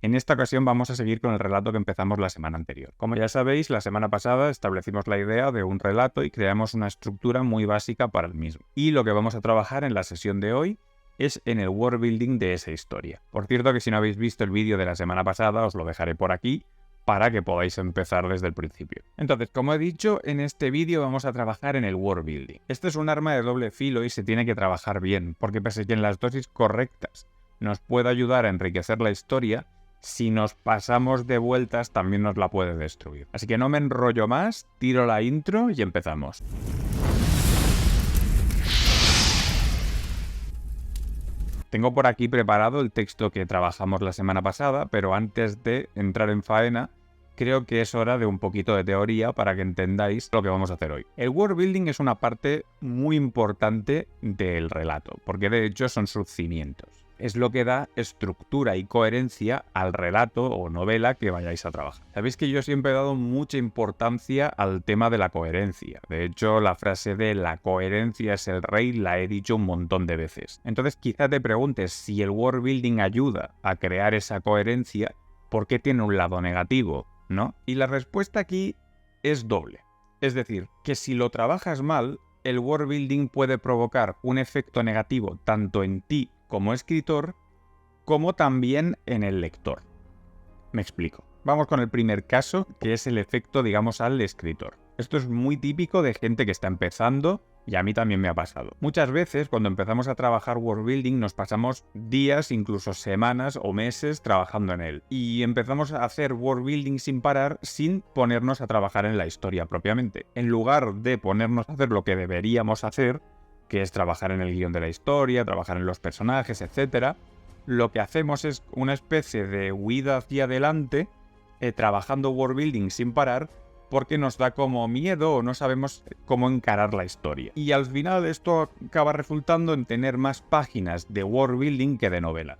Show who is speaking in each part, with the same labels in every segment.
Speaker 1: En esta ocasión vamos a seguir con el relato que empezamos la semana anterior. Como ya sabéis, la semana pasada establecimos la idea de un relato y creamos una estructura muy básica para el mismo. Y lo que vamos a trabajar en la sesión de hoy es en el world building de esa historia. Por cierto, que si no habéis visto el vídeo de la semana pasada, os lo dejaré por aquí para que podáis empezar desde el principio. Entonces, como he dicho, en este vídeo vamos a trabajar en el world building. Este es un arma de doble filo y se tiene que trabajar bien, porque pese a que en las dosis correctas nos puede ayudar a enriquecer la historia, si nos pasamos de vueltas también nos la puede destruir. Así que no me enrollo más, tiro la intro y empezamos. Tengo por aquí preparado el texto que trabajamos la semana pasada, pero antes de entrar en faena, creo que es hora de un poquito de teoría para que entendáis lo que vamos a hacer hoy. El world building es una parte muy importante del relato, porque de hecho son sus cimientos. Es lo que da estructura y coherencia al relato o novela que vayáis a trabajar. Sabéis que yo siempre he dado mucha importancia al tema de la coherencia. De hecho, la frase de la coherencia es el rey la he dicho un montón de veces. Entonces quizá te preguntes si el world building ayuda a crear esa coherencia, ¿por qué tiene un lado negativo? ¿No? Y la respuesta aquí es doble. Es decir, que si lo trabajas mal, el world building puede provocar un efecto negativo tanto en ti como escritor, como también en el lector. Me explico. Vamos con el primer caso, que es el efecto, digamos, al escritor. Esto es muy típico de gente que está empezando, y a mí también me ha pasado. Muchas veces, cuando empezamos a trabajar world building, nos pasamos días, incluso semanas o meses trabajando en él. Y empezamos a hacer world building sin parar, sin ponernos a trabajar en la historia propiamente. En lugar de ponernos a hacer lo que deberíamos hacer, que es trabajar en el guión de la historia, trabajar en los personajes, etc., lo que hacemos es una especie de huida hacia adelante, trabajando world building sin parar, porque nos da como miedo o no sabemos cómo encarar la historia. Y al final esto acaba resultando en tener más páginas de world building que de novela.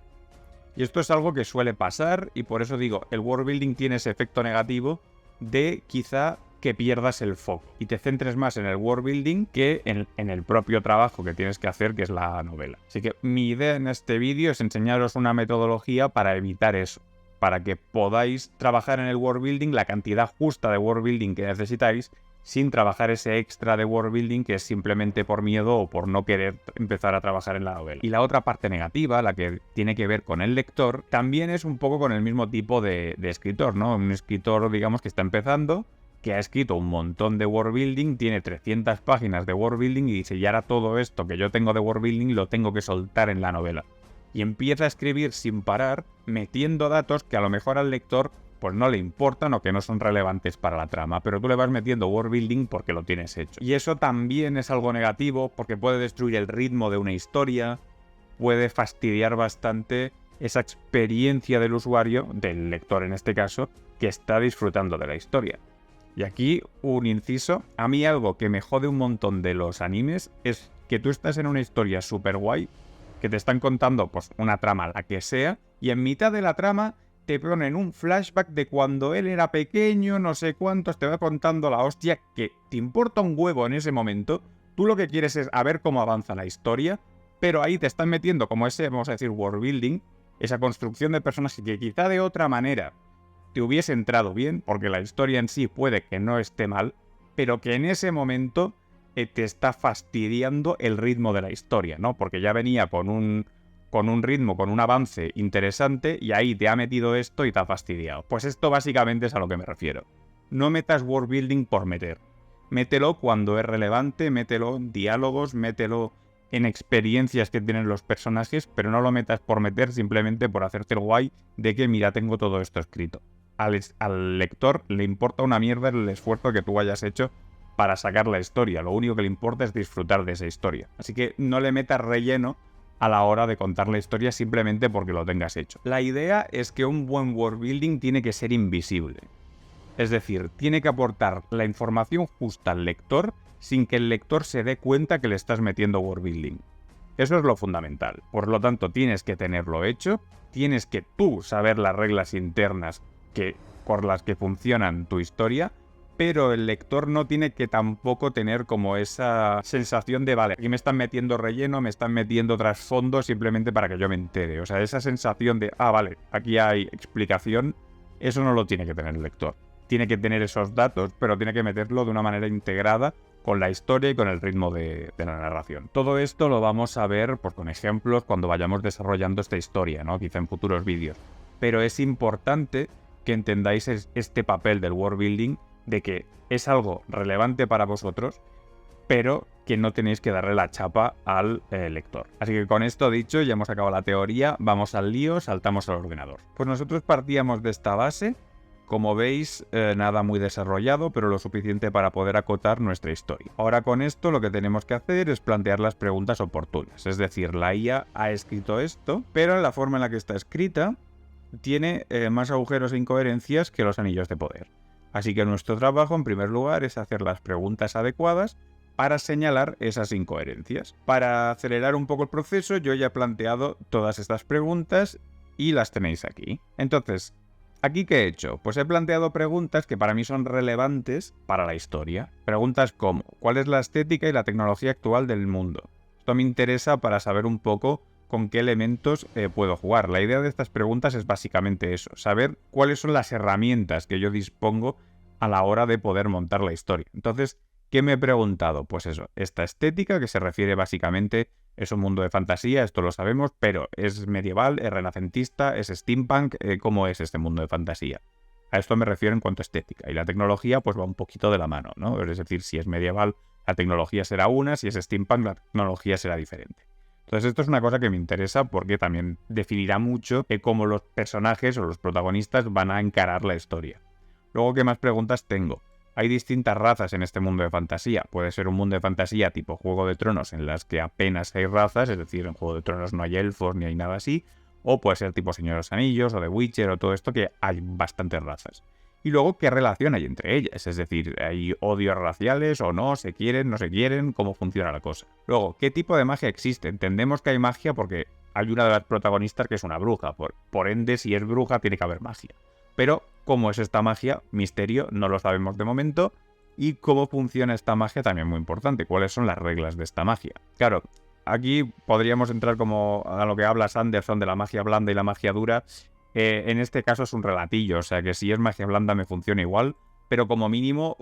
Speaker 1: Y esto es algo que suele pasar, y por eso digo, el world building tiene ese efecto negativo de quizá que pierdas el foco y te centres más en el world building que en el propio trabajo que tienes que hacer, que es la novela. Así que mi idea en este vídeo es enseñaros una metodología para evitar eso, para que podáis trabajar en el world building la cantidad justa de world building que necesitáis, sin trabajar ese extra de world building que es simplemente por miedo o por no querer empezar a trabajar en la novela. Y la otra parte negativa, la que tiene que ver con el lector, también es un poco con el mismo tipo de escritor, ¿no? Un escritor, digamos, que está empezando, que ha escrito un montón de world building, tiene 300 páginas de world building y dice, y ahora todo esto que yo tengo de world building lo tengo que soltar en la novela. Y empieza a escribir sin parar, metiendo datos que a lo mejor al lector pues no le importan o que no son relevantes para la trama, pero tú le vas metiendo world building porque lo tienes hecho. Y eso también es algo negativo porque puede destruir el ritmo de una historia, puede fastidiar bastante esa experiencia del usuario, del lector en este caso, que está disfrutando de la historia. Y aquí un inciso, a mí algo que me jode un montón de los animes es que tú estás en una historia súper guay, que te están contando pues una trama, la que sea, y en mitad de la trama te ponen un flashback de cuando él era pequeño, no sé cuántos, te va contando la hostia, que te importa un huevo en ese momento, tú lo que quieres es a ver cómo avanza la historia, pero ahí te están metiendo como ese, vamos a decir, world building, esa construcción de personajes que quizá de otra manera te hubiese entrado bien, porque la historia en sí puede que no esté mal, pero que en ese momento te está fastidiando el ritmo de la historia, ¿no? Porque ya venía con un ritmo, con un avance interesante, y ahí te ha metido esto y te ha fastidiado. Pues esto básicamente es a lo que me refiero. No metas world building por meter. Mételo cuando es relevante, mételo en diálogos, mételo en experiencias que tienen los personajes, pero no lo metas por meter simplemente por hacerte el guay de que mira, tengo todo esto escrito. Al lector le importa una mierda el esfuerzo que tú hayas hecho para sacar la historia. Lo único que le importa es disfrutar de esa historia. Así que no le metas relleno a la hora de contar la historia simplemente porque lo tengas hecho. La idea es que un buen world building tiene que ser invisible. Es decir, tiene que aportar la información justa al lector sin que el lector se dé cuenta que le estás metiendo world building. Eso es lo fundamental. Por lo tanto, tienes que tenerlo hecho, tienes que tú saber las reglas internas por las que funcionan tu historia, pero el lector no tiene que tampoco tener como esa sensación de, vale, aquí me están metiendo relleno, me están metiendo trasfondo simplemente para que yo me entere. O sea, esa sensación de, vale, aquí hay explicación, eso no lo tiene que tener el lector. Tiene que tener esos datos, pero tiene que meterlo de una manera integrada con la historia y con el ritmo de la narración. Todo esto lo vamos a ver pues, con ejemplos cuando vayamos desarrollando esta historia, ¿no? Quizá en futuros vídeos. Pero es importante que entendáis este papel del world building, de que es algo relevante para vosotros, pero que no tenéis que darle la chapa al lector. Así que con esto dicho, ya hemos acabado la teoría, vamos al lío, saltamos al ordenador. Pues nosotros partíamos de esta base, como veis, nada muy desarrollado, pero lo suficiente para poder acotar nuestra historia. Ahora con esto lo que tenemos que hacer es plantear las preguntas oportunas. Es decir, la IA ha escrito esto, pero en la forma en la que está escrita tiene más agujeros e incoherencias que los anillos de poder. Así que nuestro trabajo, en primer lugar, es hacer las preguntas adecuadas para señalar esas incoherencias. Para acelerar un poco el proceso, yo ya he planteado todas estas preguntas y las tenéis aquí. Entonces, ¿aquí qué he hecho? Pues he planteado preguntas que para mí son relevantes para la historia. Preguntas como, ¿cuál es la estética y la tecnología actual del mundo? Esto me interesa para saber un poco con qué elementos puedo jugar. La idea de estas preguntas es básicamente eso, saber cuáles son las herramientas que yo dispongo a la hora de poder montar la historia. Entonces, ¿qué me he preguntado? Pues eso, esta estética que se refiere básicamente, es un mundo de fantasía, esto lo sabemos, pero es medieval, es renacentista, es steampunk, ¿cómo es este mundo de fantasía? A esto me refiero en cuanto a estética. Y la tecnología pues va un poquito de la mano, ¿no? Es decir, si es medieval, la tecnología será una, si es steampunk, la tecnología será diferente. Entonces esto es una cosa que me interesa porque también definirá mucho cómo los personajes o los protagonistas van a encarar la historia. Luego, ¿qué más preguntas tengo? Hay distintas razas en este mundo de fantasía. Puede ser un mundo de fantasía tipo Juego de Tronos en las que apenas hay razas, es decir, en Juego de Tronos no hay elfos ni hay nada así. O puede ser tipo Señor de los Anillos o The Witcher o todo esto que hay bastantes razas. Y luego, ¿qué relación hay entre ellas? Es decir, ¿hay odios raciales o no? ¿Se quieren? ¿No se quieren? ¿Cómo funciona la cosa? Luego, ¿qué tipo de magia existe? Entendemos que hay magia porque hay una de las protagonistas que es una bruja. Por ende, si es bruja, tiene que haber magia. Pero, ¿cómo es esta magia? Misterio, no lo sabemos de momento. Y cómo funciona esta magia también muy importante. ¿Cuáles son las reglas de esta magia? Claro, aquí podríamos entrar como a lo que habla Sanderson de la magia blanda y la magia dura. En este caso es un relatillo, o sea que si es magia blanda me funciona igual, pero como mínimo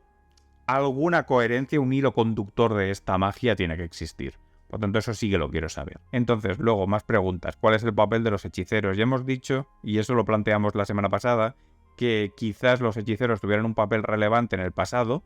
Speaker 1: alguna coherencia, un hilo conductor de esta magia tiene que existir. Por tanto, eso sí que lo quiero saber. Entonces, luego, más preguntas. ¿Cuál es el papel de los hechiceros? Ya hemos dicho, y eso lo planteamos la semana pasada, que quizás los hechiceros tuvieran un papel relevante en el pasado,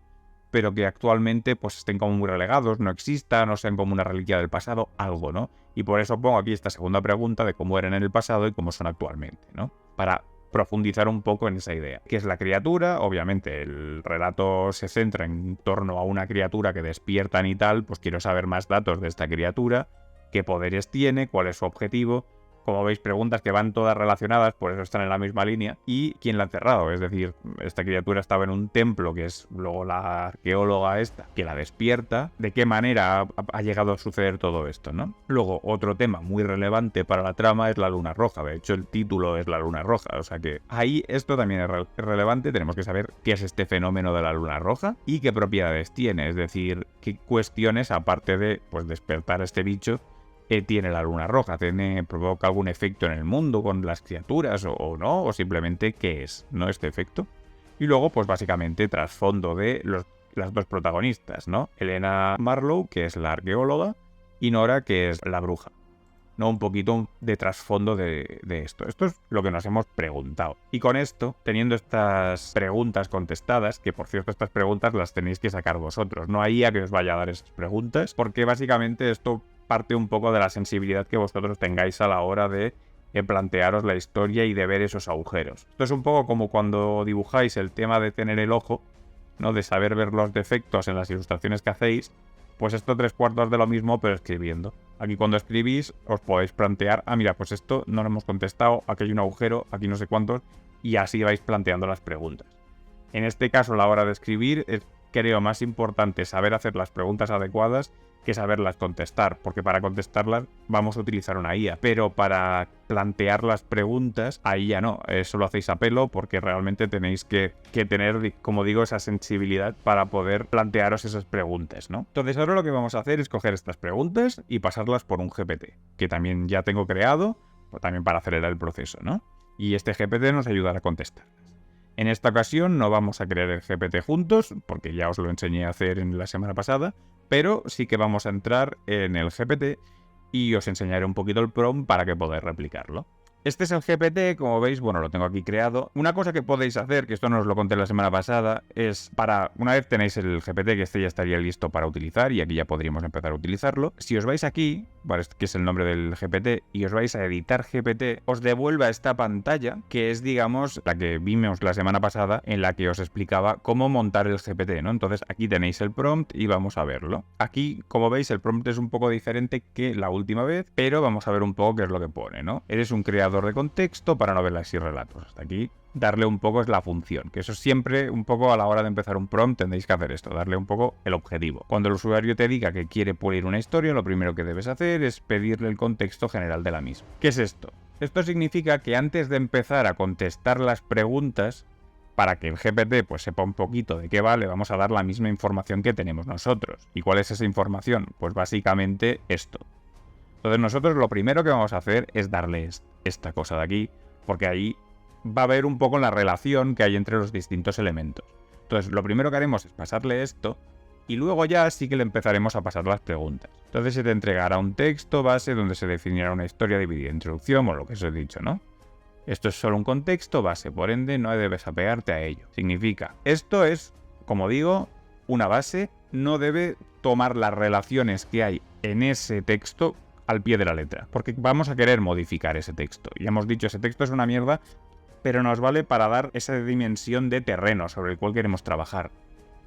Speaker 1: pero que actualmente pues estén como muy relegados, no existan, o sean como una reliquia del pasado, algo, ¿no? Y por eso pongo aquí esta segunda pregunta de cómo eran en el pasado y cómo son actualmente, ¿no? Para profundizar un poco en esa idea. ¿Qué es la criatura? Obviamente el relato se centra en torno a una criatura que despiertan y tal, pues quiero saber más datos de esta criatura, qué poderes tiene, cuál es su objetivo. Como veis, preguntas que van todas relacionadas, por eso están en la misma línea. ¿Y quién la ha encerrado? Es decir, esta criatura estaba en un templo, que es luego la arqueóloga esta, que la despierta. ¿De qué manera ha llegado a suceder todo esto, no? Luego, otro tema muy relevante para la trama es la luna roja. De hecho, el título es la luna roja. O sea que ahí esto también es relevante. Tenemos que saber qué es este fenómeno de la luna roja y qué propiedades tiene. Es decir, qué cuestiones, aparte de pues despertar a este bicho, tiene la luna roja, provoca algún efecto en el mundo con las criaturas o no, o simplemente qué es, ¿no? Este efecto. Y luego, pues básicamente, trasfondo de las dos protagonistas, ¿no? Helena Marlowe, que es la arqueóloga, y Nora, que es la bruja. ¿No? Un poquito de trasfondo de esto. Esto es lo que nos hemos preguntado. Y con esto, teniendo estas preguntas contestadas, que por cierto estas preguntas las tenéis que sacar vosotros, no hay IA que os vaya a dar esas preguntas, porque básicamente esto parte un poco de la sensibilidad que vosotros tengáis a la hora de plantearos la historia y de ver esos agujeros. Esto es un poco como cuando dibujáis el tema de tener el ojo, ¿no? De saber ver los defectos en las ilustraciones que hacéis. Pues esto 3/4 de lo mismo, pero escribiendo. Aquí cuando escribís os podéis plantear, mira, pues esto no lo hemos contestado, aquí hay un agujero, aquí no sé cuántos, y así vais planteando las preguntas. En este caso, a la hora de escribir, es, creo, más importante saber hacer las preguntas adecuadas que saberlas contestar, porque para contestarlas vamos a utilizar una IA, pero para plantear las preguntas, ahí ya no, eso lo hacéis a pelo porque realmente tenéis que tener, como digo, esa sensibilidad para poder plantearos esas preguntas, ¿no? Entonces ahora lo que vamos a hacer es coger estas preguntas y pasarlas por un GPT, que también ya tengo creado, pues también para acelerar el proceso, ¿no? Y este GPT nos ayudará a contestarlas. En esta ocasión no vamos a crear el GPT juntos, porque ya os lo enseñé a hacer en la semana pasada, pero sí que vamos a entrar en el GPT y os enseñaré un poquito el prompt para que podáis replicarlo. Este es el GPT, como veis, bueno, lo tengo aquí creado. Una cosa que podéis hacer, que esto no os lo conté la semana pasada, es una vez tenéis el GPT, que este ya estaría listo para utilizar, y aquí ya podríamos empezar a utilizarlo. Si os vais aquí, que es el nombre del GPT, y os vais a editar GPT, os devuelve a esta pantalla, que es, digamos, la que vimos la semana pasada, en la que os explicaba cómo montar el GPT, ¿no? Entonces aquí tenéis el prompt y vamos a verlo. Aquí, como veis, el prompt es un poco diferente que la última vez, pero vamos a ver un poco qué es lo que pone, ¿no? Eres un creador de contexto para novelas y relatos. Hasta aquí darle un poco es la función, que eso siempre un poco a la hora de empezar un prompt tendréis que hacer esto, darle un poco el objetivo. Cuando el usuario te diga que quiere pulir una historia, lo primero que debes hacer es pedirle el contexto general de la misma. ¿Qué es esto? Esto significa que antes de empezar a contestar las preguntas, para que el GPT pues sepa un poquito de qué va, le vamos a dar la misma información que tenemos nosotros. ¿Y cuál es esa información? Pues básicamente esto. Entonces nosotros lo primero que vamos a hacer es darle esta cosa de aquí, porque ahí va a ver un poco la relación que hay entre los distintos elementos. Entonces lo primero que haremos es pasarle esto, y luego ya sí que le empezaremos a pasar las preguntas. Entonces se te entregará un texto base donde se definirá una historia dividida en introducción, o lo que os he dicho, ¿no? Esto es solo un contexto base, por ende no debes apegarte a ello. Significa, esto es, como digo, una base, no debe tomar las relaciones que hay en ese texto al pie de la letra, porque vamos a querer modificar ese texto. Ya hemos dicho, ese texto es una mierda, pero nos vale para dar esa dimensión de terreno sobre el cual queremos trabajar.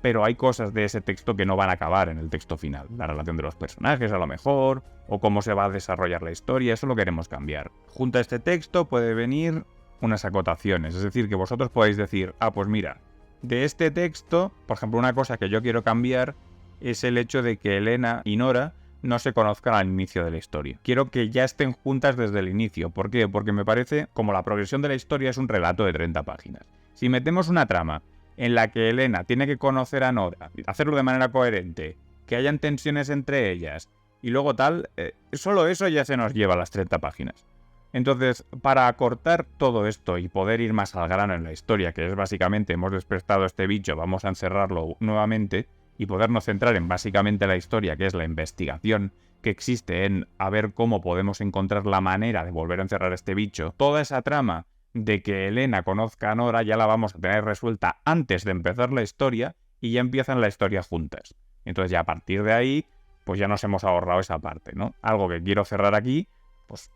Speaker 1: Pero hay cosas de ese texto que no van a acabar en el texto final. La relación de los personajes, a lo mejor, o cómo se va a desarrollar la historia, eso lo queremos cambiar. Junto a este texto puede venir unas acotaciones, es decir, que vosotros podéis decir, pues mira, de este texto, por ejemplo, una cosa que yo quiero cambiar es el hecho de que Elena y Nora no se conozcan al inicio de la historia. Quiero que ya estén juntas desde el inicio. ¿Por qué? Porque me parece, como la progresión de la historia es un relato de 30 páginas. Si metemos una trama en la que Elena tiene que conocer a Nora, hacerlo de manera coherente, que hayan tensiones entre ellas, y luego tal, solo eso ya se nos lleva a las 30 páginas. Entonces, para acortar todo esto y poder ir más al grano en la historia, que es básicamente, hemos despertado a este bicho, vamos a encerrarlo nuevamente, y podernos centrar en básicamente la historia, que es la investigación que existe en a ver cómo podemos encontrar la manera de volver a encerrar a este bicho, toda esa trama de que Elena conozca a Nora ya la vamos a tener resuelta antes de empezar la historia y ya empiezan la historia juntas. Entonces ya a partir de ahí, pues ya nos hemos ahorrado esa parte, ¿no? Algo que quiero cerrar aquí, pues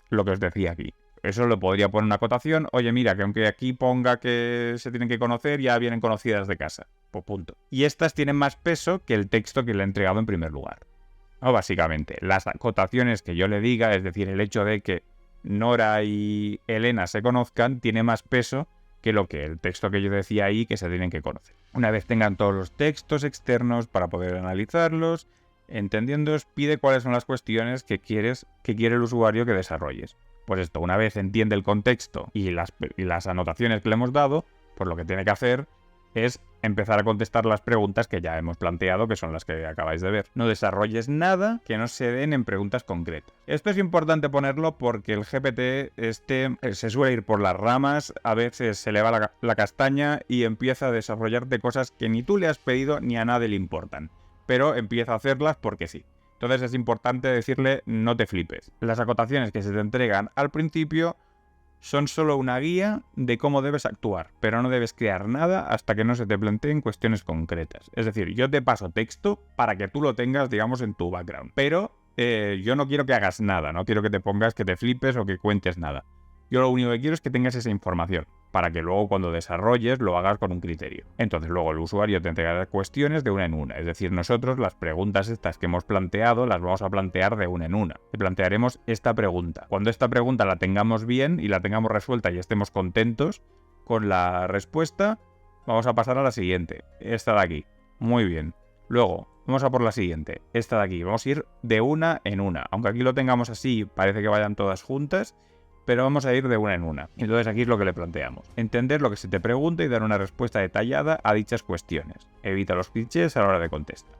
Speaker 1: lo que os decía aquí. Eso le podría poner una acotación. Oye, mira, que aunque aquí ponga que se tienen que conocer, ya vienen conocidas de casa. Pues punto. Y estas tienen más peso que el texto que le he entregado en primer lugar. No, básicamente, las acotaciones que yo le diga, es decir, el hecho de que Nora y Elena se conozcan, tiene más peso que el texto que yo decía ahí, que se tienen que conocer. Una vez tengan todos los textos externos para poder analizarlos, entendiéndoos, pide cuáles son las cuestiones que quiere el usuario que desarrolles. Pues esto, una vez entiende el contexto y las anotaciones que le hemos dado, pues lo que tiene que hacer es empezar a contestar las preguntas que ya hemos planteado, que son las que acabáis de ver. No desarrolles nada que no se den en preguntas concretas. Esto es importante ponerlo porque el GPT se suele ir por las ramas, a veces se le va la castaña y empieza a desarrollarte cosas que ni tú le has pedido ni a nadie le importan, pero empieza a hacerlas porque sí. Entonces es importante decirle, no te flipes. Las acotaciones que se te entregan al principio son solo una guía de cómo debes actuar, pero no debes crear nada hasta que no se te planteen cuestiones concretas. Es decir, yo te paso texto para que tú lo tengas, digamos, en tu background, pero yo no quiero que hagas nada, no quiero que te pongas, que te flipes o que cuentes nada. Yo lo único que quiero es que tengas esa información, para que luego cuando desarrolles lo hagas con un criterio. Entonces luego el usuario te entregará cuestiones de una en una. Es decir, nosotros las preguntas estas que hemos planteado las vamos a plantear de una en una. Te plantearemos esta pregunta. Cuando esta pregunta la tengamos bien y la tengamos resuelta y estemos contentos con la respuesta, vamos a pasar a la siguiente. Esta de aquí. Muy bien. Luego, vamos a por la siguiente, esta de aquí. Vamos a ir de una en una. Aunque aquí lo tengamos así, parece que vayan todas juntas, pero vamos a ir de una en una. Entonces aquí es lo que le planteamos. Entender lo que se te pregunta y dar una respuesta detallada a dichas cuestiones. Evita los clichés a la hora de contestar.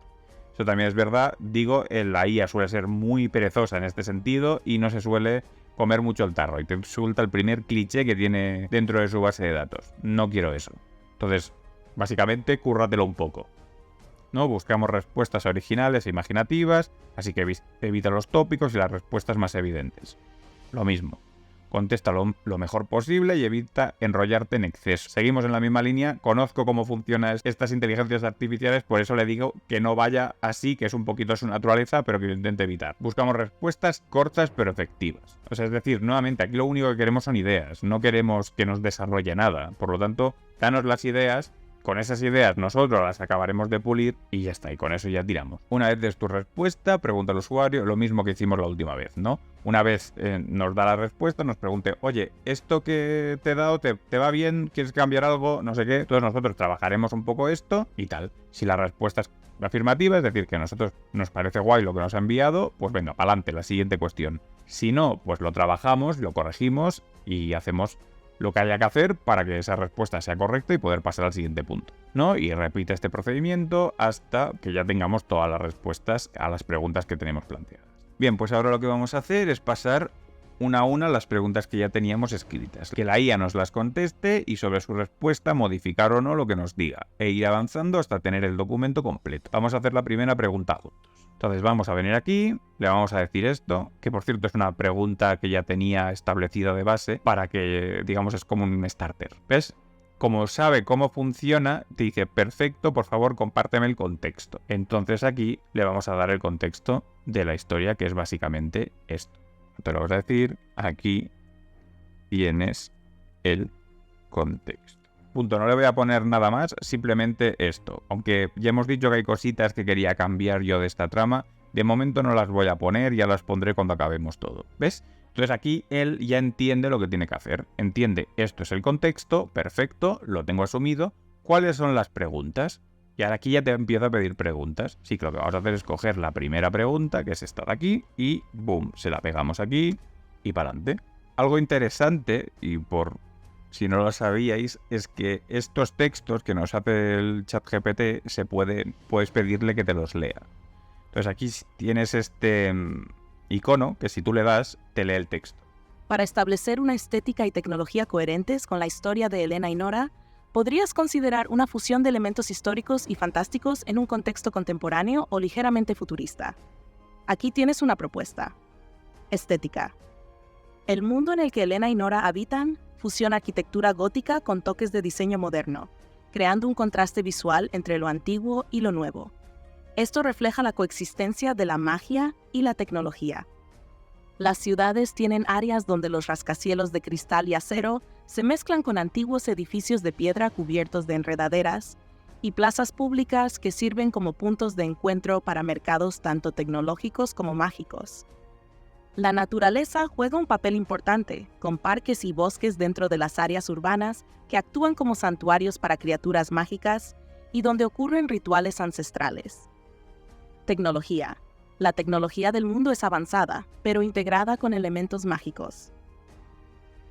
Speaker 1: Eso también es verdad. Digo, la IA suele ser muy perezosa en este sentido y no se suele comer mucho el tarro. Y te suelta el primer cliché que tiene dentro de su base de datos. No quiero eso. Entonces, básicamente, cúrratelo un poco, ¿no? Buscamos respuestas originales e imaginativas, así que evita los tópicos y las respuestas más evidentes. Lo mismo. Contesta lo mejor posible y evita enrollarte en exceso. Seguimos en la misma línea. Conozco cómo funcionan estas inteligencias artificiales, por eso le digo que no vaya así, que es un poquito su naturaleza, pero que lo intente evitar. Buscamos respuestas cortas pero efectivas. O sea, es decir, nuevamente, aquí lo único que queremos son ideas. No queremos que nos desarrolle nada. Por lo tanto, danos las ideas. Con esas ideas nosotros las acabaremos de pulir y ya está, y con eso ya tiramos. Una vez des tu respuesta, pregunta al usuario, lo mismo que hicimos la última vez, ¿no? Una vez nos da la respuesta, nos pregunte, oye, ¿esto que te he dado te va bien? ¿Quieres cambiar algo? No sé qué. Entonces nosotros trabajaremos un poco esto y tal. Si la respuesta es afirmativa, es decir, que a nosotros nos parece guay lo que nos ha enviado, pues venga, para adelante, la siguiente cuestión. Si no, pues lo trabajamos, lo corregimos y hacemos lo que haya que hacer para que esa respuesta sea correcta y poder pasar al siguiente punto, ¿no? Y repite este procedimiento hasta que ya tengamos todas las respuestas a las preguntas que tenemos planteadas. Bien, pues ahora lo que vamos a hacer es pasar una a una las preguntas que ya teníamos escritas, que la IA nos las conteste y sobre su respuesta modificar o no lo que nos diga, e ir avanzando hasta tener el documento completo. Vamos a hacer la primera pregunta juntos. Entonces vamos a venir aquí, le vamos a decir esto, que por cierto es una pregunta que ya tenía establecida de base para que, digamos, es como un starter. ¿Ves? Como sabe cómo funciona, te dice, perfecto, por favor, compárteme el contexto. Entonces aquí le vamos a dar el contexto de la historia, que es básicamente esto. Te lo vamos a decir, aquí tienes el contexto. Punto, no le voy a poner nada más, simplemente esto. Aunque ya hemos dicho que hay cositas que quería cambiar yo de esta trama, de momento no las voy a poner, ya las pondré cuando acabemos todo. ¿Ves? Entonces aquí él ya entiende lo que tiene que hacer. Entiende, esto es el contexto, perfecto, lo tengo asumido. ¿Cuáles son las preguntas? Y ahora aquí ya te empiezo a pedir preguntas. Sí, que lo que vamos a hacer es coger la primera pregunta, que es esta de aquí, y boom, se la pegamos aquí y para adelante. Algo interesante, y por si no lo sabíais, es que estos textos que nos hace el ChatGPT puedes pedirle que te los lea. Entonces aquí tienes este icono que si tú le das, te lee el texto.
Speaker 2: Para establecer una estética y tecnología coherentes con la historia de Elena y Nora, podrías considerar una fusión de elementos históricos y fantásticos en un contexto contemporáneo o ligeramente futurista. Aquí tienes una propuesta. Estética. El mundo en el que Elena y Nora habitan fusiona arquitectura gótica con toques de diseño moderno, creando un contraste visual entre lo antiguo y lo nuevo. Esto refleja la coexistencia de la magia y la tecnología. Las ciudades tienen áreas donde los rascacielos de cristal y acero se mezclan con antiguos edificios de piedra cubiertos de enredaderas y plazas públicas que sirven como puntos de encuentro para mercados tanto tecnológicos como mágicos. La naturaleza juega un papel importante, con parques y bosques dentro de las áreas urbanas que actúan como santuarios para criaturas mágicas y donde ocurren rituales ancestrales. Tecnología. La tecnología del mundo es avanzada, pero integrada con elementos mágicos.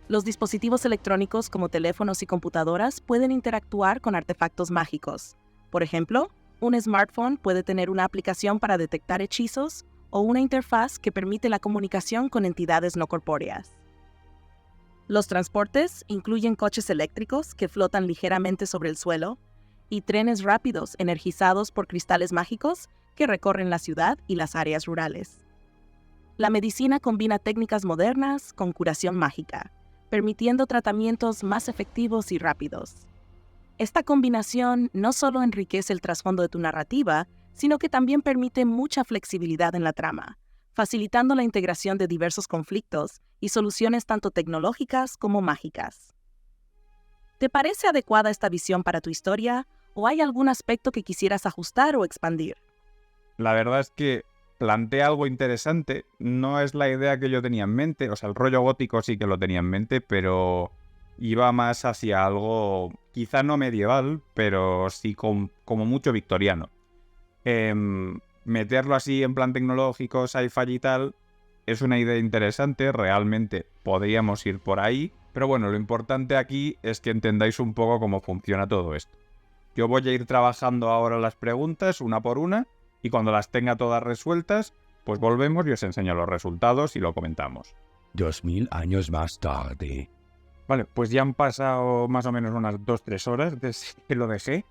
Speaker 2: Los dispositivos electrónicos como teléfonos y computadoras pueden interactuar con artefactos mágicos. Por ejemplo, un smartphone puede tener una aplicación para detectar hechizos o una interfaz que permite la comunicación con entidades no corpóreas. Los transportes incluyen coches eléctricos que flotan ligeramente sobre el suelo y trenes rápidos energizados por cristales mágicos que recorren la ciudad y las áreas rurales. La medicina combina técnicas modernas con curación mágica, permitiendo tratamientos más efectivos y rápidos. Esta combinación no solo enriquece el trasfondo de tu narrativa, sino que también permite mucha flexibilidad en la trama, facilitando la integración de diversos conflictos y soluciones tanto tecnológicas como mágicas. ¿Te parece adecuada esta visión para tu historia o hay algún aspecto que quisieras ajustar o expandir?
Speaker 1: La verdad es que plantea algo interesante. No es la idea que yo tenía en mente. O sea, el rollo gótico sí que lo tenía en mente, pero iba más hacia algo, quizá no medieval, pero sí como mucho victoriano. Meterlo así en plan tecnológico, sci-fi y tal, es una idea interesante, realmente podríamos ir por ahí, pero bueno, lo importante aquí es que entendáis un poco cómo funciona todo esto. Yo voy a ir trabajando ahora las preguntas una por una y cuando las tenga todas resueltas, pues volvemos y os enseño los resultados y lo comentamos.
Speaker 3: 2000 años más tarde.
Speaker 1: Vale, pues ya han pasado más o menos unas 2-3 horas desde que lo dejé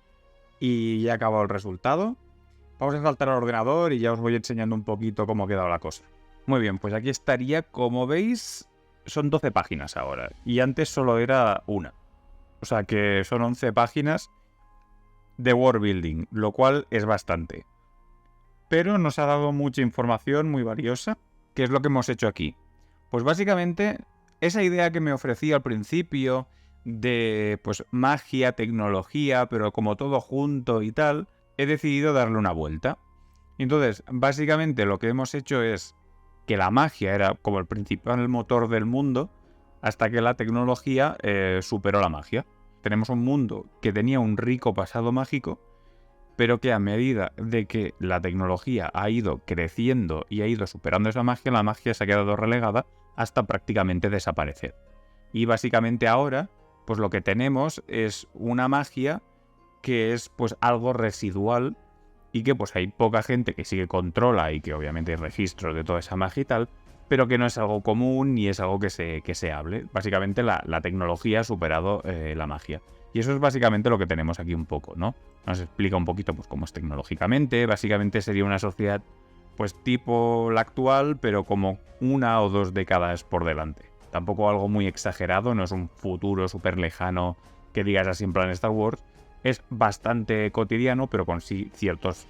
Speaker 1: y ya ha acabado el resultado. Vamos a saltar al ordenador y ya os voy enseñando un poquito cómo ha quedado la cosa. Muy bien, pues aquí estaría, como veis, son 12 páginas ahora y antes solo era una. O sea que son 11 páginas de world building, lo cual es bastante. Pero nos ha dado mucha información muy valiosa. ¿Qué es lo que hemos hecho aquí? Pues básicamente esa idea que me ofrecía al principio de pues magia, tecnología, pero como todo junto y tal, he decidido darle una vuelta. Entonces, básicamente lo que hemos hecho es que la magia era como el principal motor del mundo hasta que la tecnología superó la magia. Tenemos un mundo que tenía un rico pasado mágico, pero que a medida de que la tecnología ha ido creciendo y ha ido superando esa magia, la magia se ha quedado relegada hasta prácticamente desaparecer. Y básicamente ahora, pues lo que tenemos es una magia que es pues algo residual y que pues hay poca gente que sí que controla y que obviamente hay registros de toda esa magia y tal, pero que no es algo común ni es algo que se hable. Básicamente la tecnología ha superado la magia. Y eso es básicamente lo que tenemos aquí un poco, ¿no? Nos explica un poquito pues cómo es tecnológicamente. Básicamente sería una sociedad pues tipo la actual, pero como 1 o 2 décadas por delante. Tampoco algo muy exagerado, no es un futuro súper lejano que digas así en plan Star Wars. Es bastante cotidiano, pero con sí ciertos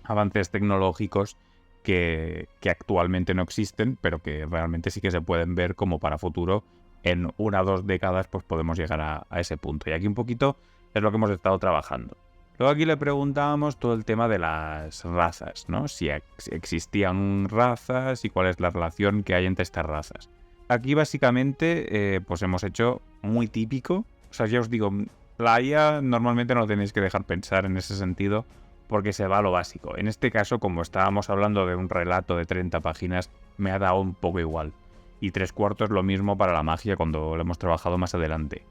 Speaker 1: avances tecnológicos que actualmente no existen, pero que realmente sí que se pueden ver como para futuro. En 1 o 2 décadas pues podemos llegar a ese punto. Y aquí un poquito es lo que hemos estado trabajando. Luego aquí le preguntábamos todo el tema de las razas, ¿no? Si existían razas y cuál es la relación que hay entre estas razas. Aquí básicamente pues hemos hecho muy típico. O sea, ya os digo, la IA normalmente no lo tenéis que dejar pensar en ese sentido porque se va a lo básico. En este caso, como estábamos hablando de un relato de 30 páginas, me ha dado un poco igual. Y 3/4 lo mismo para la magia cuando lo hemos trabajado más adelante.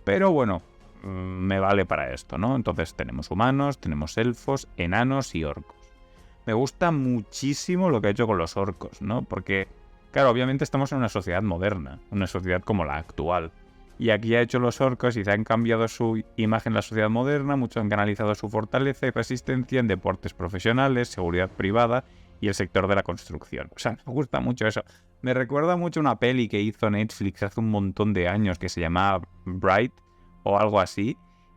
Speaker 1: Pero bueno, me vale para esto, ¿no? Entonces tenemos humanos, tenemos elfos, enanos y orcos. Me gusta muchísimo lo que ha hecho con los orcos, ¿no? Porque, claro, obviamente estamos en una sociedad moderna, una sociedad como la actual. Y aquí ha hecho los orcos y se han cambiado su imagen en la sociedad moderna, muchos han canalizado su fortaleza y resistencia en deportes profesionales, seguridad privada y el sector de la construcción. O sea, me gusta mucho eso. Me recuerda mucho una peli que hizo Netflix hace un montón de años que se llamaba Bright o algo así.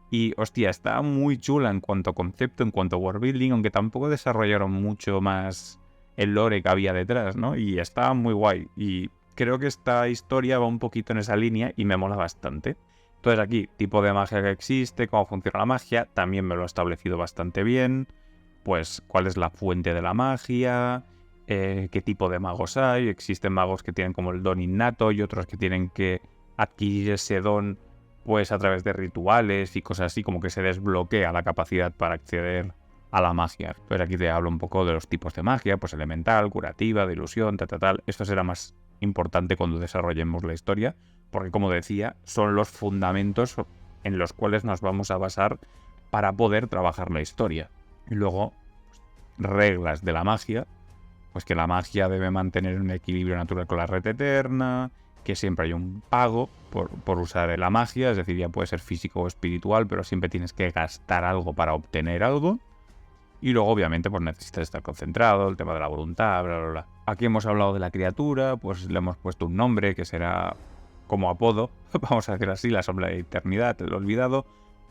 Speaker 1: Y, hostia, está muy chula en cuanto a concepto, en cuanto a world building, aunque tampoco desarrollaron mucho más el lore que había detrás, ¿no? Y está muy guay. Y creo que esta historia va un poquito en esa línea y me mola bastante. Entonces aquí, tipo de magia que existe, cómo funciona la magia, también me lo ha establecido bastante bien. Pues cuál es la fuente de la magia, qué tipo de magos hay. Existen magos que tienen como el don innato y otros que tienen que adquirir ese don pues a través de rituales y cosas así, como que se desbloquea la capacidad para acceder a la magia. Entonces aquí te hablo un poco de los tipos de magia, pues elemental, curativa, de ilusión, tal. Esto será más importante cuando desarrollemos la historia, porque como decía, son los fundamentos en los cuales nos vamos a basar para poder trabajar la historia. Y luego, pues, reglas de la magia, pues que la magia debe mantener un equilibrio natural con la red eterna, que siempre hay un pago por usar la magia, es decir, ya puede ser físico o espiritual, pero siempre tienes que gastar algo para obtener algo. Y luego, obviamente, pues necesitas estar concentrado, el tema de la voluntad, bla, bla, bla. Aquí hemos hablado de la criatura, pues le hemos puesto un nombre que será como apodo, vamos a decir así, la sombra de eternidad, el olvidado.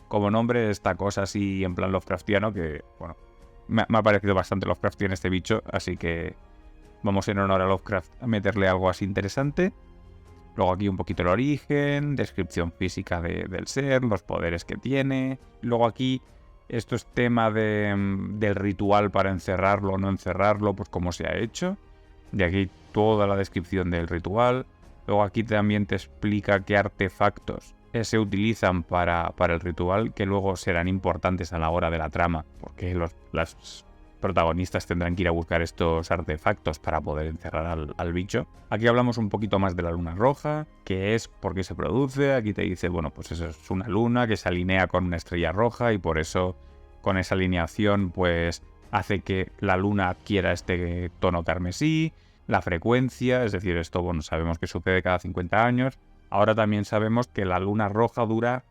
Speaker 1: Como nombre, esta cosa así en plan Lovecraftiano, que, bueno, me ha parecido bastante Lovecraftiano este bicho, así que vamos en honor a Lovecraft a meterle algo así interesante. Luego aquí un poquito el origen, descripción física del ser, los poderes que tiene. Luego aquí, esto es tema del ritual para encerrarlo o no encerrarlo, pues cómo se ha hecho. De aquí toda la descripción del ritual. Luego aquí también te explica qué artefactos se utilizan para el ritual, que luego serán importantes a la hora de la trama, porque las protagonistas tendrán que ir a buscar estos artefactos para poder encerrar al bicho. Aquí hablamos un poquito más de la luna roja, qué es, por qué se produce. Aquí te dice, bueno, pues eso es una luna que se alinea con una estrella roja y por eso con esa alineación pues hace que la luna adquiera este tono carmesí, la frecuencia, es decir, esto bueno, sabemos que sucede cada 50 años. Ahora también sabemos que la luna roja dura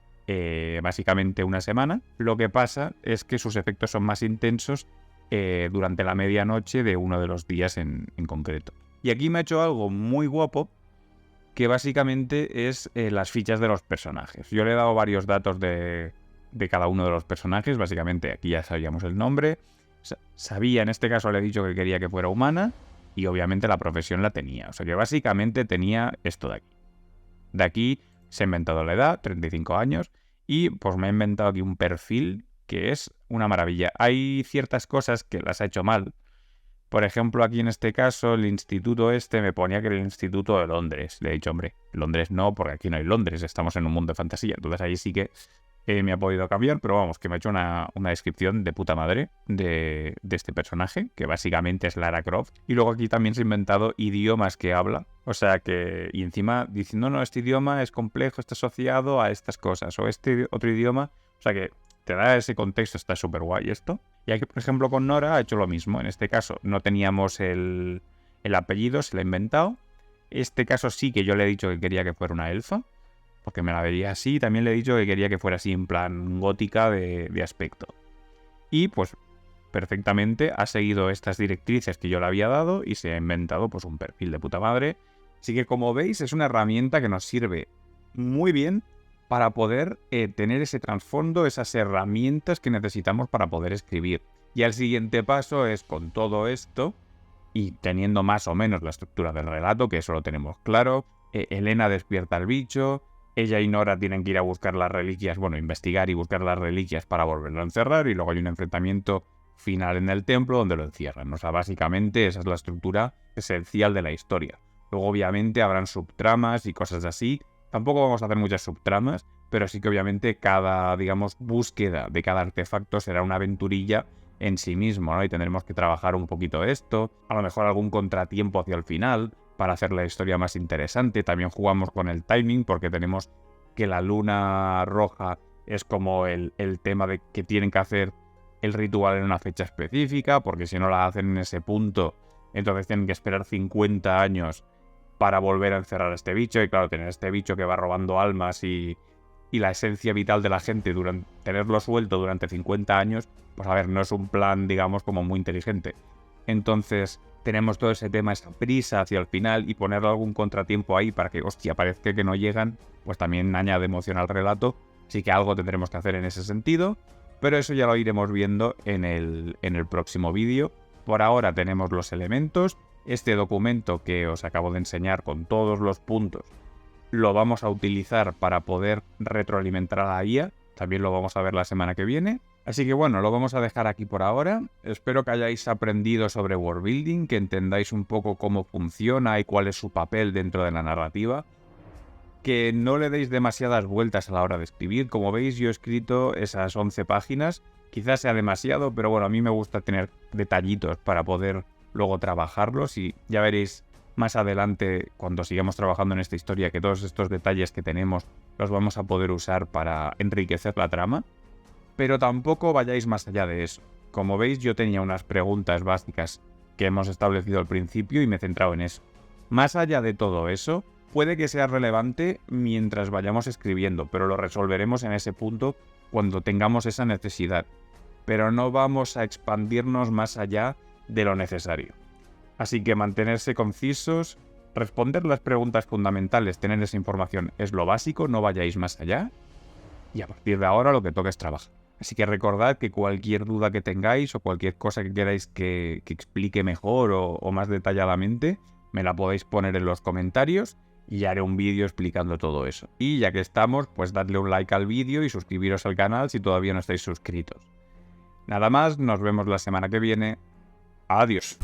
Speaker 1: básicamente una semana. Lo que pasa es que sus efectos son más intensos durante la medianoche de uno de los días en concreto. Y aquí me ha hecho algo muy guapo, que básicamente es las fichas de los personajes. Yo le he dado varios datos de cada uno de los personajes. Básicamente aquí ya sabíamos el nombre. Sabía, en este caso le he dicho que quería que fuera humana y obviamente la profesión la tenía. O sea que básicamente tenía esto de aquí. De aquí se ha inventado la edad, 35 años, y pues me he inventado aquí un perfil que es una maravilla. Hay ciertas cosas que las ha hecho mal. Por ejemplo, aquí en este caso, el instituto me ponía que era el Instituto de Londres. Le he dicho, hombre, Londres no, porque aquí no hay Londres, estamos en un mundo de fantasía. Entonces ahí sí que me ha podido cambiar, pero vamos, que me ha hecho una descripción de puta madre de este personaje, que básicamente es Lara Croft. Y luego aquí también se ha inventado idiomas que habla. O sea que, y encima diciendo, no, este idioma es complejo, está asociado a estas cosas, o este otro idioma. O sea que te da ese contexto, está súper guay esto. Y aquí, por ejemplo, con Nora ha hecho lo mismo. En este caso no teníamos el apellido, se lo ha inventado. Este caso sí que yo le he dicho que quería que fuera una elfa, porque me la vería así. También le he dicho que quería que fuera así en plan gótica de aspecto. Y pues perfectamente ha seguido estas directrices que yo le había dado y se ha inventado pues un perfil de puta madre. Así que como veis es una herramienta que nos sirve muy bien para poder tener ese trasfondo, esas herramientas que necesitamos para poder escribir. Y el siguiente paso es, con todo esto, y teniendo más o menos la estructura del relato, que eso lo tenemos claro, Elena despierta al bicho, ella y Nora tienen que ir a buscar las reliquias, bueno, investigar y buscar las reliquias para volverlo a encerrar, y luego hay un enfrentamiento final en el templo donde lo encierran. O sea, básicamente esa es la estructura esencial de la historia. Luego, obviamente, habrán subtramas y cosas así. Tampoco vamos a hacer muchas subtramas, pero sí que obviamente cada, digamos, búsqueda de cada artefacto será una aventurilla en sí mismo, ¿no? Y tendremos que trabajar un poquito esto, a lo mejor algún contratiempo hacia el final para hacer la historia más interesante. También jugamos con el timing porque tenemos que la luna roja es como el tema de que tienen que hacer el ritual en una fecha específica, porque si no la hacen en ese punto, entonces tienen que esperar 50 años para volver a encerrar a este bicho. Y claro, tener este bicho que va robando almas y la esencia vital de la gente, tenerlo suelto durante 50 años, pues a ver, no es un plan, digamos, como muy inteligente. Entonces tenemos todo ese tema, esa prisa hacia el final, y ponerle algún contratiempo ahí para que, hostia, parezca que no llegan, pues también añade emoción al relato. Así que algo tendremos que hacer en ese sentido, pero eso ya lo iremos viendo en el próximo vídeo. Por ahora tenemos los elementos. Este documento que os acabo de enseñar con todos los puntos lo vamos a utilizar para poder retroalimentar a la IA. También lo vamos a ver la semana que viene. Así que bueno, lo vamos a dejar aquí por ahora. Espero que hayáis aprendido sobre worldbuilding, que entendáis un poco cómo funciona y cuál es su papel dentro de la narrativa. Que no le deis demasiadas vueltas a la hora de escribir. Como veis, yo he escrito esas 11 páginas. Quizás sea demasiado, pero bueno, a mí me gusta tener detallitos para poder luego trabajarlos, y ya veréis más adelante, cuando sigamos trabajando en esta historia, que todos estos detalles que tenemos los vamos a poder usar para enriquecer la trama. Pero tampoco vayáis más allá de eso. Como veis, yo tenía unas preguntas básicas que hemos establecido al principio y me he centrado en eso. Más allá de todo eso, puede que sea relevante mientras vayamos escribiendo, pero lo resolveremos en ese punto cuando tengamos esa necesidad. Pero no vamos a expandirnos más allá de lo necesario. Así que mantenerse concisos, responder las preguntas fundamentales, tener esa información es lo básico, no vayáis más allá, y a partir de ahora lo que toca es trabajar. Así que recordad que cualquier duda que tengáis o cualquier cosa que queráis que explique mejor o más detalladamente, me la podéis poner en los comentarios y haré un vídeo explicando todo eso. Y ya que estamos, pues dadle un like al vídeo y suscribiros al canal si todavía no estáis suscritos. Nada más, nos vemos la semana que viene. Adiós.